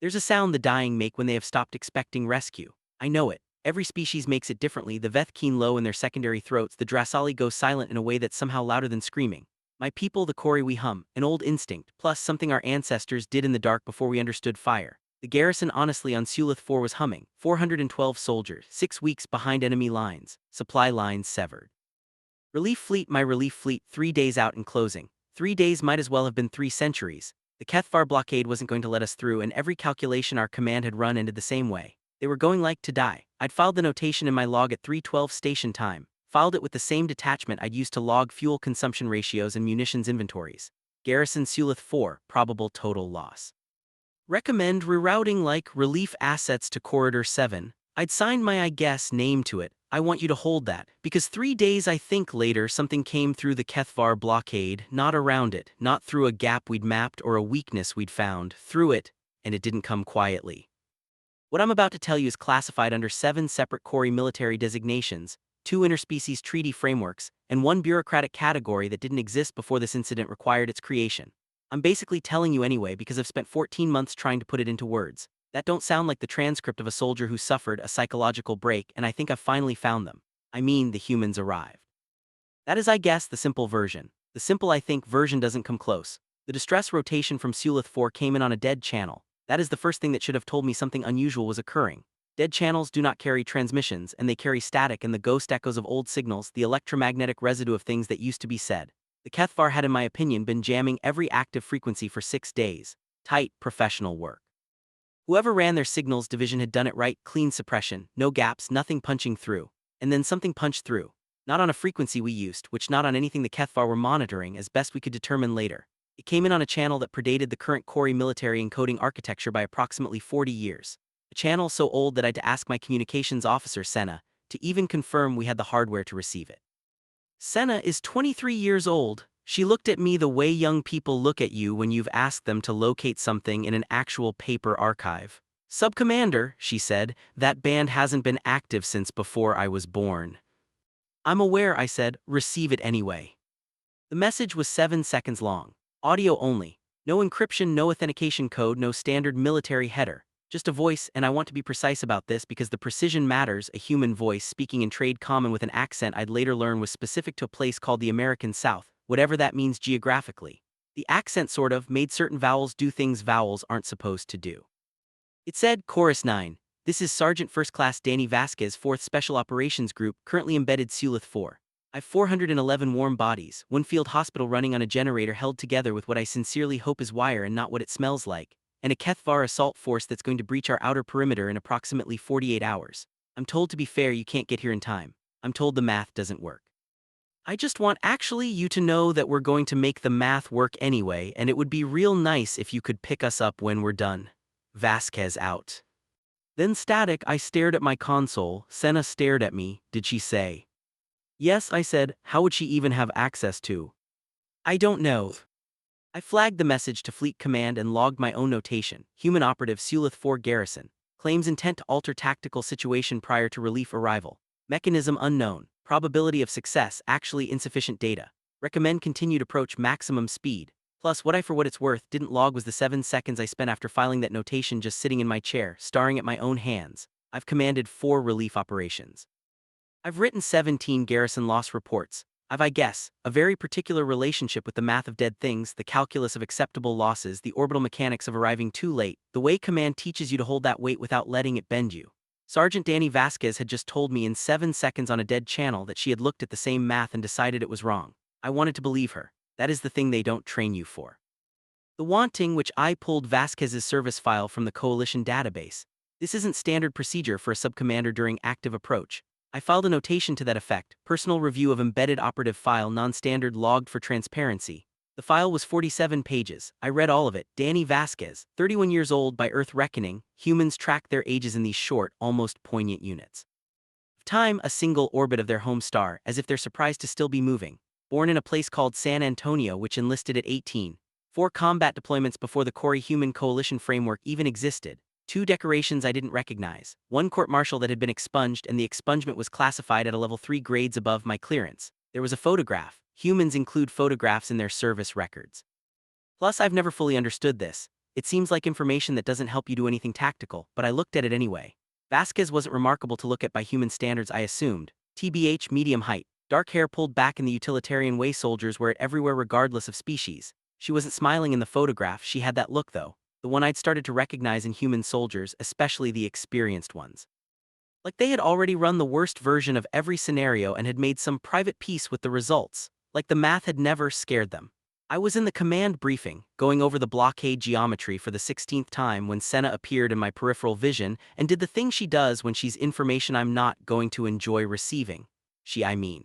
There's a sound the dying make when they have stopped expecting rescue. I know it. Every species makes it differently. The Veth keen low in their secondary throats, the Drasali go silent in a way that's somehow louder than screaming. My people, the Kori we hum, an old instinct, plus something our ancestors did in the dark before we understood fire. The garrison honestly on Sulith 4 was humming, 412 soldiers, 6 weeks behind enemy lines, supply lines severed. Relief fleet, my relief fleet, 3 days out and closing. 3 days might as well have been 3 centuries. The Kethvar blockade wasn't going to let us through, and every calculation our command had run ended the same way. They were going like to die. I'd filed the notation in my log at 3:12 station time, filed it with the same detachment I'd used to log fuel consumption ratios and munitions inventories. Garrison Sulith 4, probable total loss. Recommend rerouting like relief assets to Corridor 7. I'd signed my I guess name to it. I want you to hold that, because 3 days I think later something came through the Kethvar blockade, not around it, not through a gap we'd mapped or a weakness we'd found, through it, and it didn't come quietly. What I'm about to tell you is classified under 7 separate Kori military designations, 2 interspecies treaty frameworks, and 1 bureaucratic category that didn't exist before this incident required its creation. I'm basically telling you anyway because I've spent 14 months trying to put it into words. That don't sound like the transcript of a soldier who suffered a psychological break, and I think I've finally found them. I mean, the humans arrived. That is, I guess, the simple version. The simple I think version doesn't come close. The distress rotation from Sulith 4 came in on a dead channel. That is the first thing that should have told me something unusual was occurring. Dead channels do not carry transmissions, and they carry static and the ghost echoes of old signals, the electromagnetic residue of things that used to be said. The Kethvar had, in my opinion, been jamming every active frequency for 6 days. Tight, professional work. Whoever ran their signals division had done it right, clean suppression, no gaps, nothing punching through. And then something punched through. Not on a frequency we used, which not on anything the Kethvar were monitoring as best we could determine later. It came in on a channel that predated the current Kori military encoding architecture by approximately 40 years. A channel so old that I had to ask my communications officer, Senna, to even confirm we had the hardware to receive it. Senna is 23 years old. She looked at me the way young people look at you when you've asked them to locate something in an actual paper archive. "Sub-Commander," she said, "that band hasn't been active since before I was born." "I'm aware," I said. "Receive it anyway." The message was 7 seconds long. Audio only. No encryption, no authentication code, no standard military header. Just a voice, and I want to be precise about this because the precision matters. A human voice speaking in trade common with an accent I'd later learn was specific to a place called the American South, whatever that means geographically. The accent sort of made certain vowels do things vowels aren't supposed to do. It said, Chorus 9, "This is Sergeant First Class Danny Vasquez, 4th Special Operations Group, currently embedded Sulith 4. I've 411 warm bodies, one field hospital running on a generator held together with what I sincerely hope is wire and not what it smells like, and a Kethvar assault force that's going to breach our outer perimeter in approximately 48 hours. I'm told to be fair you can't get here in time. I'm told the math doesn't work. I just want actually you to know that we're going to make the math work anyway, and it would be real nice if you could pick us up when we're done. Vasquez out." Then static. I stared at my console. Senna stared at me. Did she say? Yes, I said. How would she even have access to? I don't know. I flagged the message to Fleet Command and logged my own notation. Human operative Sulith 4 garrison. Claims intent to alter tactical situation prior to relief arrival. Mechanism unknown. Probability of success actually insufficient data. Recommend continued approach maximum speed. Plus, what I for what it's worth didn't log was the 7 seconds I spent after filing that notation just sitting in my chair, staring at my own hands. I've commanded 4 relief operations. I've written 17 garrison loss reports. I guess, a very particular relationship with the math of dead things, the calculus of acceptable losses, the orbital mechanics of arriving too late, the way command teaches you to hold that weight without letting it bend you. Sergeant Danny Vasquez had just told me in 7 seconds on a dead channel that she had looked at the same math and decided it was wrong. I wanted to believe her. That is the thing they don't train you for. The wanting which I pulled Vasquez's service file from the Coalition database. This isn't standard procedure for a sub-commander during active approach. I filed a notation to that effect, personal review of embedded operative file non-standard logged for transparency. The file was 47 pages. I read all of it. Danny Vasquez, 31 years old by Earth reckoning, humans track their ages in these short, almost poignant units of time, a single orbit of their home star, as if they're surprised to still be moving. Born in a place called San Antonio, which enlisted at 18. 4 combat deployments before the Kori Human Coalition framework even existed. 2 decorations I didn't recognize, 1 court-martial that had been expunged and the expungement was classified at a level 3 grades above my clearance. There was a photograph. Humans include photographs in their service records. Plus, I've never fully understood this. It seems like information that doesn't help you do anything tactical, but I looked at it anyway. Vasquez wasn't remarkable to look at by human standards, I assumed. TBH, medium height. Dark hair pulled back in the utilitarian way. Soldiers wear it everywhere regardless of species. She wasn't smiling in the photograph, she had that look though. The one I'd started to recognize in human soldiers, especially the experienced ones. Like they had already run the worst version of every scenario and had made some private peace with the results. Like the math had never scared them. I was in the command briefing, going over the blockade geometry for the 16th time when Senna appeared in my peripheral vision and did the thing she does when she's information I'm not going to enjoy receiving. I mean.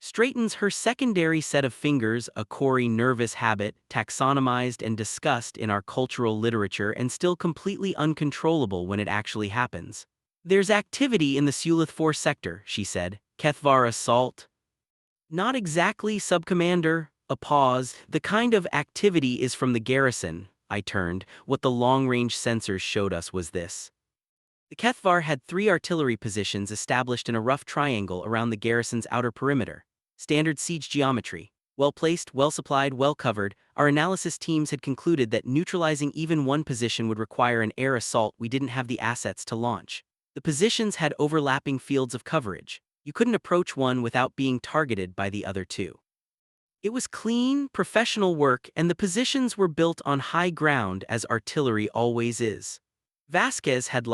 Straightens her secondary set of fingers, a Corey nervous habit, taxonomized and discussed in our cultural literature and still completely uncontrollable when it actually happens. There's activity in the Sulith 4 sector, she said. Kethvar assault? Not exactly, Subcommander. A pause. The kind of activity is from the garrison, I turned. What the long-range sensors showed us was this. The Kethvar had 3 artillery positions established in a rough triangle around the garrison's outer perimeter. Standard siege geometry. Well-placed, well-supplied, well-covered, our analysis teams had concluded that neutralizing even one position would require an air assault we didn't have the assets to launch. The positions had overlapping fields of coverage. You couldn't approach one without being targeted by the other 2. It was clean, professional work, and the positions were built on high ground as artillery always is. Vasquez had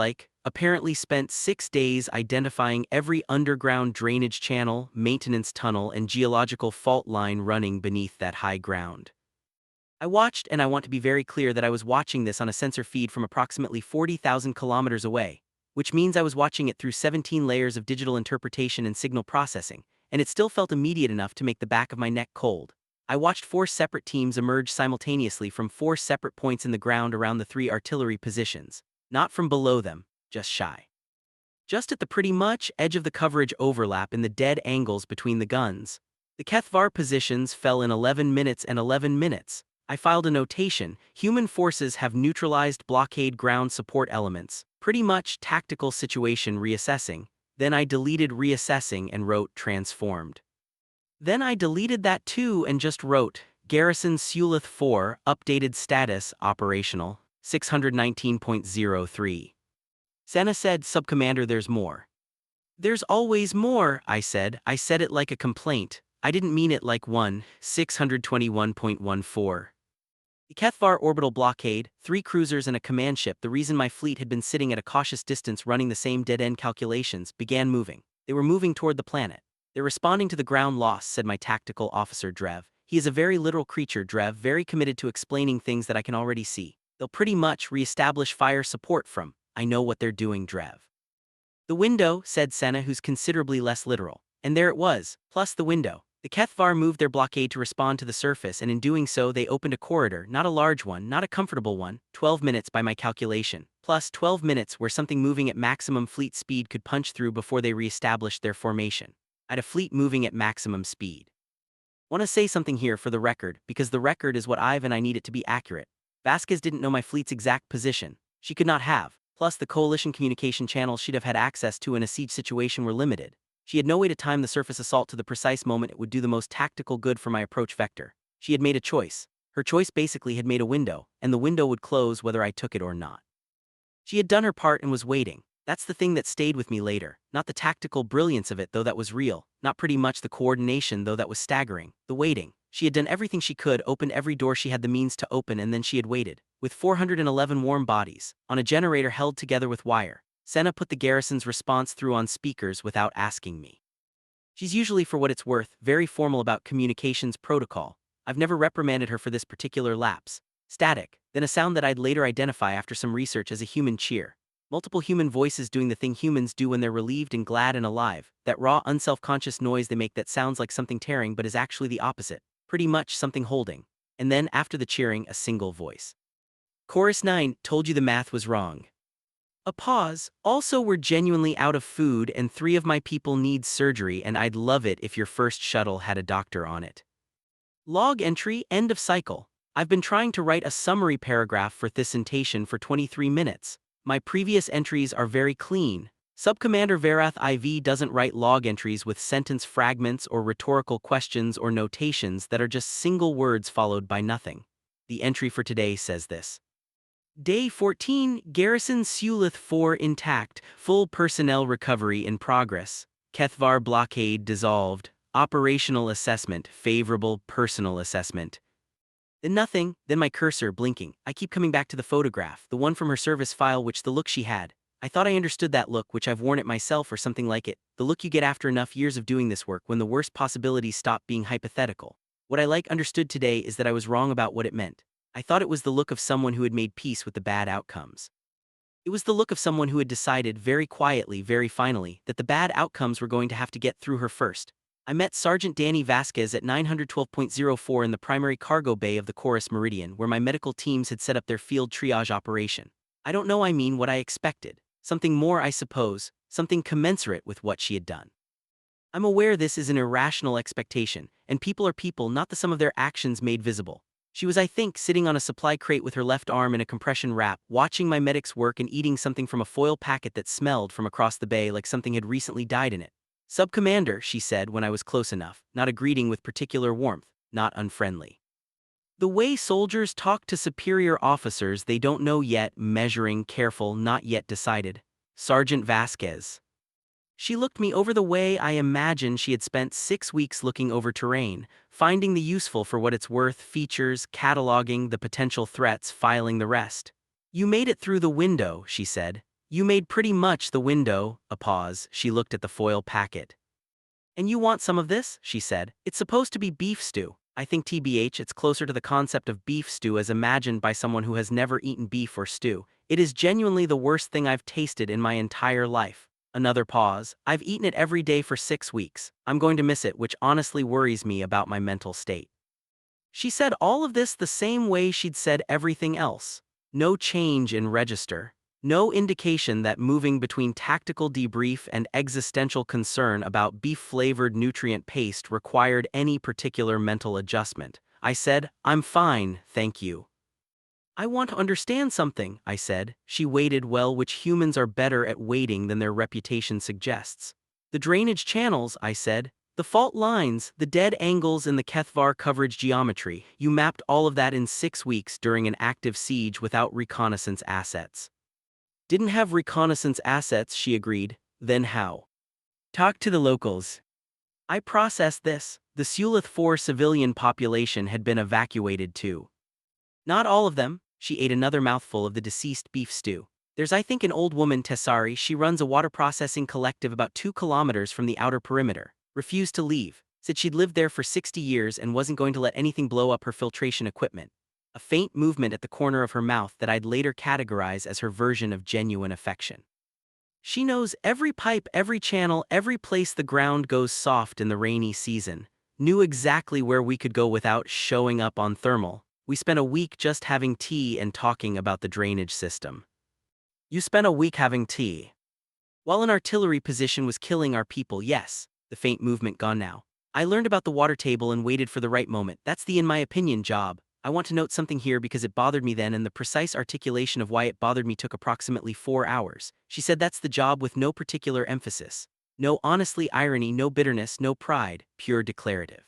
apparently spent 6 days identifying every underground drainage channel, maintenance tunnel, and geological fault line running beneath that high ground. I watched, and I want to be very clear that I was watching this on a sensor feed from approximately 40,000 kilometers away, which means I was watching it through 17 layers of digital interpretation and signal processing, and it still felt immediate enough to make the back of my neck cold. I watched 4 separate teams emerge simultaneously from 4 separate points in the ground around the 3 artillery positions, not from below them, just shy. Just at the pretty much edge of the coverage overlap in the dead angles between the guns. The Kethvar positions fell in 11 minutes and 11 minutes. I filed a notation. Human forces have neutralized blockade ground support elements. Pretty much tactical situation reassessing. Then I deleted reassessing and wrote transformed. Then I deleted that too and just wrote Garrison Sulith 4 updated status operational 619.03. Senna said, Subcommander, there's more. There's always more, I said. I said it like a complaint. I didn't mean it like 621.14. The Kethvar orbital blockade, 3 cruisers and a command ship, the reason my fleet had been sitting at a cautious distance running the same dead-end calculations, began moving. They were moving toward the planet. They're responding to the ground loss, said my tactical officer Drev. He is a very literal creature, Drev, very committed to explaining things that I can already see. They'll pretty much re-establish fire support from. I know what they're doing, Drev. The window, said Senna, who's considerably less literal. And there it was, plus the window. The Kethvar moved their blockade to respond to the surface, and in doing so they opened a corridor, not a large one, not a comfortable one, 12 minutes by my calculation, plus 12 minutes where something moving at maximum fleet speed could punch through before they re-established their formation. I had a fleet moving at maximum speed. Want to say something here for the record, because the record is what I need it to be accurate. Vasquez didn't know my fleet's exact position. She could not have. Plus the coalition communication channels she'd have had access to in a siege situation were limited. She had no way to time the surface assault to the precise moment it would do the most tactical good for my approach vector. She had made a choice. Her choice basically had made a window, and the window would close whether I took it or not. She had done her part and was waiting. That's the thing that stayed with me later. Not the tactical brilliance of it, though that was real. Not pretty much the coordination, though that was staggering. The waiting. She had done everything she could, opened every door she had the means to open, and then she had waited. With 411 warm bodies, on a generator held together with wire. Senna put the garrison's response through on speakers without asking me. She's usually, for what it's worth, very formal about communications protocol. I've never reprimanded her for this particular lapse. Static, then a sound that I'd later identify after some research as a human cheer. Multiple human voices doing the thing humans do when they're relieved and glad and alive. That raw, unself-conscious noise they make that sounds like something tearing but is actually the opposite. Pretty much something holding. And then, after the cheering, a single voice. Chorus 9, told you the math was wrong. A pause. Also, we're genuinely out of food and 3 of my people need surgery and I'd love it if your first shuttle had a doctor on it. Log entry, end of cycle. I've been trying to write a summary paragraph for this citation for 23 minutes. My previous entries are very clean. Subcommander Verath IV doesn't write log entries with sentence fragments or rhetorical questions or notations that are just single words followed by nothing. The entry for today says this. Day 14, Garrison Sulith 4 intact, full personnel recovery in progress. Kethvar blockade dissolved. Operational assessment, favorable personal assessment. Then nothing, then my cursor blinking. I keep coming back to the photograph, the one from her service file, which the look she had. I thought I understood that look, which I've worn it myself or something like it. The look you get after enough years of doing this work when the worst possibilities stop being hypothetical. What I understood today is that I was wrong about what it meant. I thought it was the look of someone who had made peace with the bad outcomes. It was the look of someone who had decided very quietly, very finally, that the bad outcomes were going to have to get through her first. I met Sergeant Danny Vasquez at 912.04 in the primary cargo bay of the Chorus Meridian, where my medical teams had set up their field triage operation. I don't know, I mean what I expected. Something more, I suppose, something commensurate with what she had done. I'm aware this is an irrational expectation, and people are people, not the sum of their actions made visible. She was, I think, sitting on a supply crate with her left arm in a compression wrap, watching my medics work and eating something from a foil packet that smelled from across the bay like something had recently died in it. "Sub-Commander," she said when I was close enough, not a greeting with particular warmth, not unfriendly. The way soldiers talk to superior officers they don't know yet, measuring, careful, not yet decided. Sergeant Vasquez. She looked me over the way I imagine she had spent 6 weeks looking over terrain, finding the useful for what it's worth, features, cataloging the potential threats, filing the rest. "You made it through the window," she said. "You made pretty much the window." A pause, she looked at the foil packet. "And you want some of this?" she said. "It's supposed to be beef stew. I think TBH it's closer to the concept of beef stew as imagined by someone who has never eaten beef or stew. It is genuinely the worst thing I've tasted in my entire life." Another pause. "I've eaten it every day for 6 weeks. I'm going to miss it, which honestly worries me about my mental state." She said all of this the same way she'd said everything else. No change in register. No indication that moving between tactical debrief and existential concern about beef-flavored nutrient paste required any particular mental adjustment. I said, "I'm fine, thank you." "I want to understand something," I said. She waited well, which humans are better at waiting than their reputation suggests. "The drainage channels," I said. "The fault lines, the dead angles in the Kethvar coverage geometry. You mapped all of that in 6 weeks during an active siege without reconnaissance assets." "Didn't have reconnaissance assets," she agreed. "Then how?" "Talk to the locals." I processed this. The Sulith 4 civilian population had been evacuated too. "Not all of them." She ate another mouthful of the deceased beef stew. "There's I think an old woman, Tessari, she runs a water processing collective about 2 kilometers from the outer perimeter. Refused to leave. Said she'd lived there for 60 years and wasn't going to let anything blow up her filtration equipment." A faint movement at the corner of her mouth that I'd later categorize as her version of genuine affection. "She knows every pipe, every channel, every place the ground goes soft in the rainy season. Knew exactly where we could go without showing up on thermal. We spent a week just having tea and talking about the drainage system." "You spent a week having tea?" "While an artillery position was killing our people, yes." The faint movement gone now. "I learned about the water table and waited for the right moment. That's the, in my opinion, job. I want to note something here because it bothered me then, and the precise articulation of why it bothered me took approximately 4 hours. She said that's the job with no particular emphasis. No honestly irony, no bitterness, no pride, pure declarative.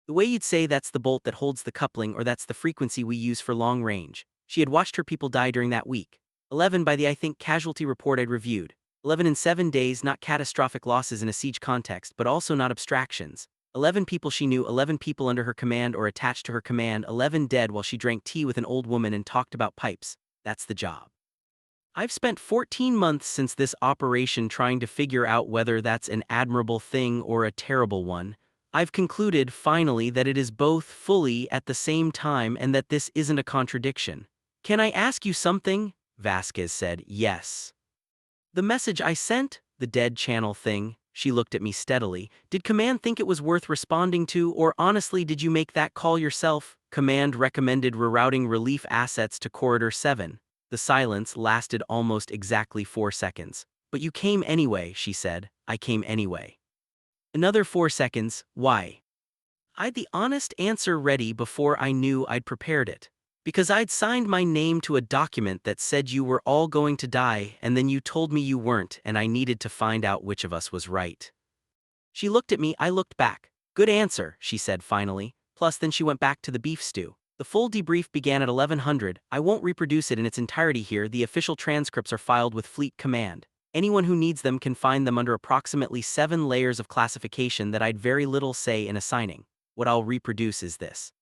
The way you'd say that's the bolt that holds the coupling or that's the frequency we use for long range. She had watched her people die during that week. 11 by the I think casualty report I'd reviewed. 11 in 7 days, not catastrophic losses in a siege context, but also not abstractions. 11 people she knew, 11 people under her command or attached to her command, 11 dead while she drank tea with an old woman and talked about pipes. That's the job. I've spent 14 months since this operation trying to figure out whether that's an admirable thing or a terrible one. I've concluded, finally, that it is both fully at the same time and that this isn't a contradiction. "Can I ask you something?" Vasquez said. "Yes." "The message I sent, the dead channel thing," she looked at me steadily. "Did Command think it was worth responding to, or honestly did you make that call yourself?" "Command recommended rerouting relief assets to Corridor 7. The silence lasted almost exactly 4 seconds. "But you came anyway," she said. "I came anyway." Another 4 seconds. "Why?" I'd the honest answer ready before I knew I'd prepared it. "Because I'd signed my name to a document that said you were all going to die, and then you told me you weren't, and I needed to find out which of us was right." She looked at me, I looked back. "Good answer," she said finally. Plus then she went back to the beef stew. The full debrief began at 1100. I won't reproduce it in its entirety here. The official transcripts are filed with Fleet Command. Anyone who needs them can find them under approximately 7 layers of classification that I'd very little say in assigning. What I'll reproduce is this.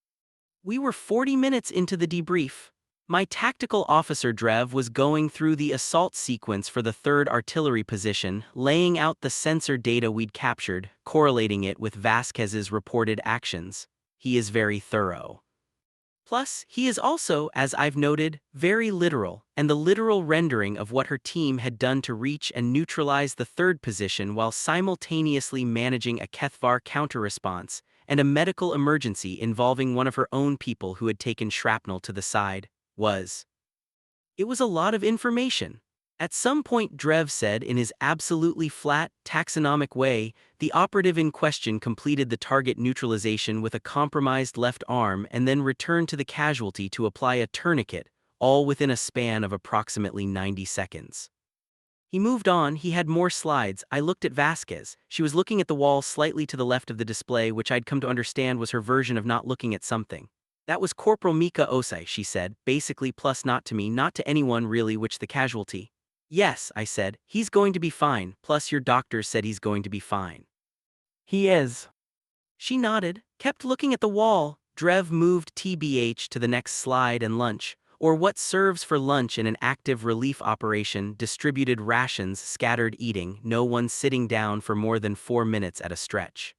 We were 40 minutes into the debrief. My tactical officer Drev was going through the assault sequence for the 3rd Artillery position, laying out the sensor data we'd captured, correlating it with Vasquez's reported actions. He is very thorough. Plus, he is also, as I've noted, very literal, and the literal rendering of what her team had done to reach and neutralize the 3rd position while simultaneously managing a Kethvar counter-response and a medical emergency involving one of her own people who had taken shrapnel to the side, It was a lot of information. At some point Drev said in his absolutely flat, taxonomic way, the operative in question completed the target neutralization with a compromised left arm and then returned to the casualty to apply a tourniquet, all within a span of approximately 90 seconds. He moved on. He had more slides. I looked at Vasquez. She was looking at the wall slightly to the left of the display, which I'd come to understand was her version of not looking at something. That was Corporal Mika Osai, she said, basically plus not to me, not to anyone really, which the casualty. Yes, I said, he's going to be fine, plus your doctor said he's going to be fine. He is. She nodded, kept looking at the wall. Drev moved TBH to the next slide and lunch, or what serves for lunch in an active relief operation, distributed rations, scattered eating, no one sitting down for more than 4 minutes at a stretch.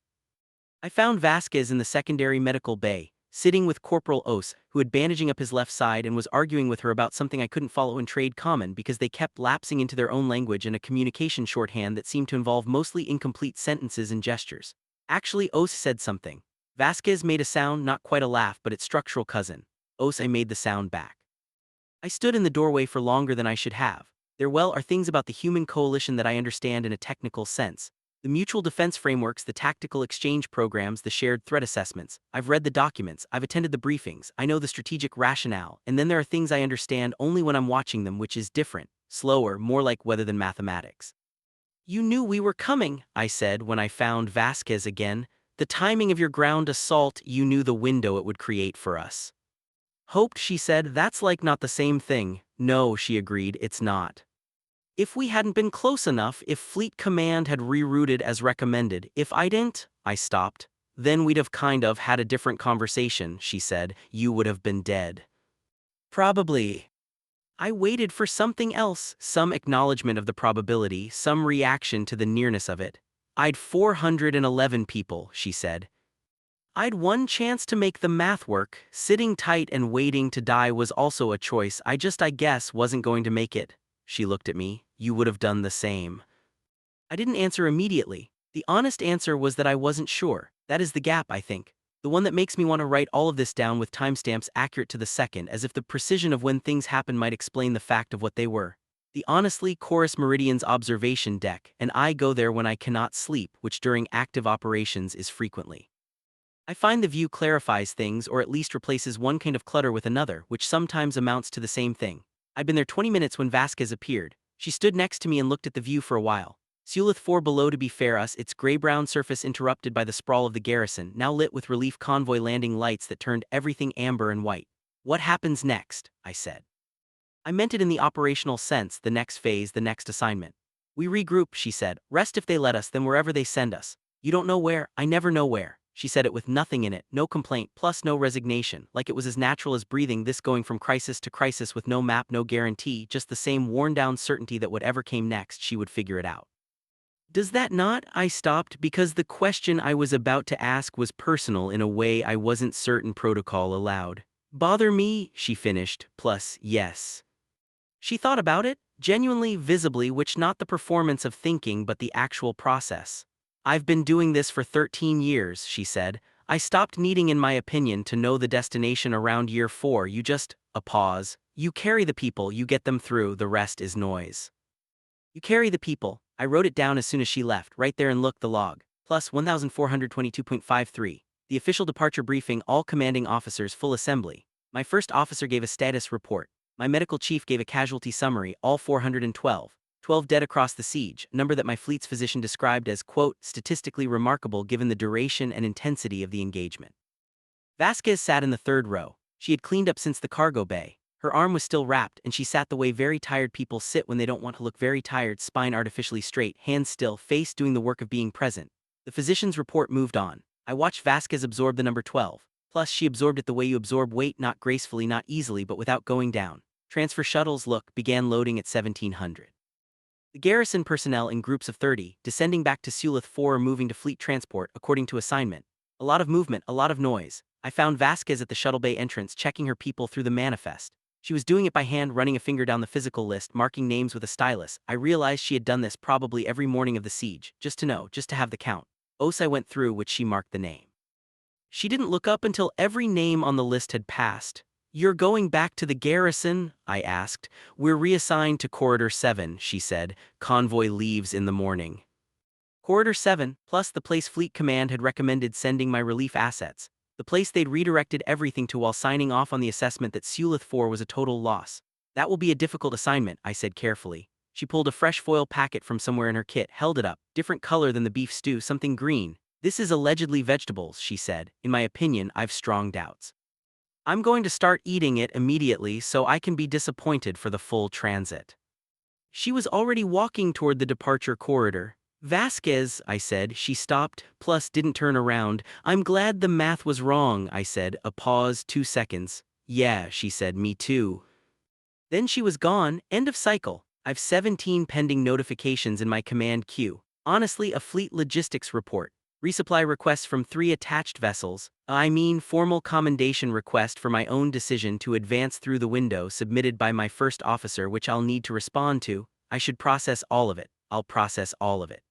I found Vasquez in the secondary medical bay, sitting with Corporal Os, who had bandaging up his left side and was arguing with her about something I couldn't follow in trade common because they kept lapsing into their own language and a communication shorthand that seemed to involve mostly incomplete sentences and gestures. Actually, Os said something. Vasquez made a sound, not quite a laugh, but its structural cousin. Os, I made the sound back. I stood in the doorway for longer than I should have. There are things about the human coalition that I understand in a technical sense. The mutual defense frameworks, the tactical exchange programs, the shared threat assessments. I've read the documents, I've attended the briefings, I know the strategic rationale, and then there are things I understand only when I'm watching them, which is different, slower, more like weather than mathematics. You knew we were coming, I said when I found Vasquez again. The timing of your ground assault, you knew the window it would create for us. Hoped, she said, that's like not the same thing. No, she agreed, it's not. If we hadn't been close enough, if Fleet Command had rerouted as recommended, if I didn't, I stopped, then we'd have kind of had a different conversation, she said, you would have been dead. Probably. I waited for something else, some acknowledgement of the probability, some reaction to the nearness of it. I'd 411 people, she said. I'd one chance to make the math work. Sitting tight and waiting to die was also a choice. I guess, wasn't going to make it. She looked at me. You would have done the same. I didn't answer immediately. The honest answer was that I wasn't sure. That is the gap, I think. The one that makes me want to write all of this down with timestamps accurate to the second, as if the precision of when things happen might explain the fact of what they were. The honestly Chorus Meridian's observation deck, and I go there when I cannot sleep, which during active operations is frequently. I find the view clarifies things, or at least replaces one kind of clutter with another, which sometimes amounts to the same thing. I'd been there 20 minutes when Vasquez appeared. She stood next to me and looked at the view for a while. Sulith 4 below, to be fair, us, its gray-brown surface interrupted by the sprawl of the garrison, now lit with relief convoy landing lights that turned everything amber and white. What happens next? I said. I meant it in the operational sense, the next phase, the next assignment. We regroup, she said. Rest if they let us, then wherever they send us. You don't know where, I never know where. She said it with nothing in it, no complaint, plus no resignation, like it was as natural as breathing, this going from crisis to crisis with no map, no guarantee, just the same worn-down certainty that whatever came next, she would figure it out. Does that not? I stopped because the question I was about to ask was personal in a way I wasn't certain protocol allowed. Bother me, she finished, plus, yes. She thought about it, genuinely, visibly, which not the performance of thinking but the actual process. I've been doing this for 13 years, she said. I stopped needing, in my opinion, to know the destination around year 4. You just, a pause. You carry the people, you get them through, the rest is noise. You carry the people. I wrote it down as soon as she left, right there, and look, the log. Plus 1422.53. The official departure briefing, all commanding officers, full assembly. My first officer gave a status report. My medical chief gave a casualty summary, all 412. 12 dead across the siege, a number that my fleet's physician described as, quote, statistically remarkable given the duration and intensity of the engagement. Vasquez sat in the 3rd row. She had cleaned up since the cargo bay. Her arm was still wrapped, and she sat the way very tired people sit when they don't want to look very tired, spine artificially straight, hands still, face doing the work of being present. The physician's report moved on. I watched Vasquez absorb the number 12. Plus, she absorbed it the way you absorb weight, not gracefully, not easily, but without going down. Transfer shuttles, look, began loading at 1700. The garrison personnel in groups of 30, descending back to Sulith 4 or moving to fleet transport, according to assignment. A lot of movement, a lot of noise. I found Vasquez at the shuttle bay entrance checking her people through the manifest. She was doing it by hand, running a finger down the physical list, marking names with a stylus. I realized she had done this probably every morning of the siege, just to know, just to have the count. I went through which she marked the name. She didn't look up until every name on the list had passed. "You're going back to the garrison?" I asked. "We're reassigned to Corridor 7, she said. "Convoy leaves in the morning." Corridor 7, plus the place Fleet Command had recommended sending my relief assets. The place they'd redirected everything to while signing off on the assessment that Sulith 4 was a total loss. "That will be a difficult assignment," I said carefully. She pulled a fresh foil packet from somewhere in her kit, held it up, different color than the beef stew, something green. "This is allegedly vegetables," she said. "In my opinion, I've strong doubts. I'm going to start eating it immediately so I can be disappointed for the full transit." She was already walking toward the departure corridor. "Vasquez," I said. She stopped, plus didn't turn around. "I'm glad the math was wrong," I said. A pause, 2 seconds. "Yeah," she said, "me too." Then she was gone, end of cycle. I've 17 pending notifications in my command queue. Honestly, a fleet logistics report. Resupply requests from 3 attached vessels. Formal commendation request for my own decision to advance through the window submitted by my first officer, which I'll need to respond to. I should process all of it. I'll process all of it.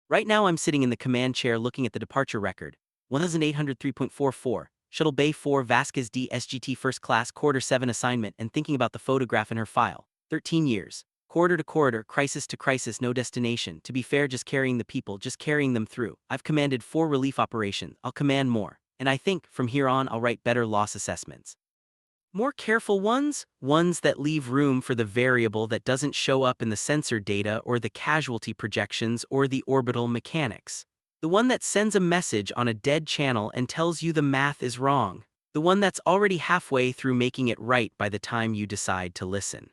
Right now I'm sitting in the command chair looking at the departure record. 1803.44, Shuttle Bay 4 Vasquez D SGT First Class Corridor 7 assignment, and thinking about the photograph in her file. 13 years. Corridor to corridor, crisis to crisis, no destination. To be fair, just carrying the people, just carrying them through. I've commanded 4 relief operations. I'll command more. And I think, from here on, I'll write better loss assessments. More careful ones? Ones that leave room for the variable that doesn't show up in the sensor data or the casualty projections or the orbital mechanics. The one that sends a message on a dead channel and tells you the math is wrong. The one that's already halfway through making it right by the time you decide to listen.